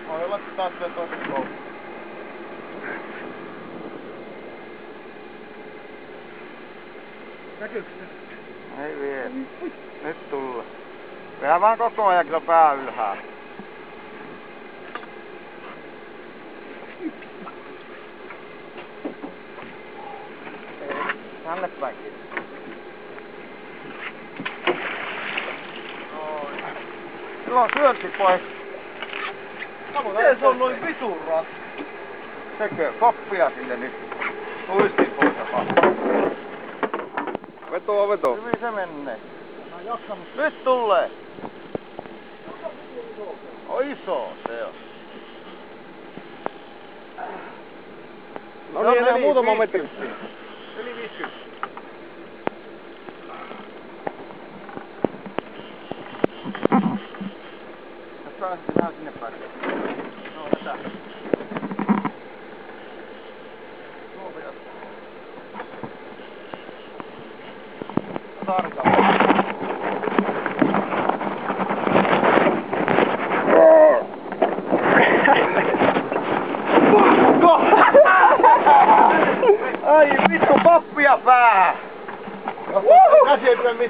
Voi olla taas vielä toista koulua. Näkyykö se? Ei vielä. Nyt tulla. Vähän vaan koko ajan kyllä pää ylhäällä. Tänne päin kiinni. Sillä on syönti pois. Miten se on noin vitun raska? Tekee koppia sinne nyt. Luistin pois ja Vetoo, vetoo. Hyvin se menee. Nyt tulee. On iso se on. No niin, enää muutama metri. Yli 50. Pääsit vähän sinne päin. No, tätä. Tuovia. Tarka. Ai vittu, pappia päähän! Käsi ei tule mitään.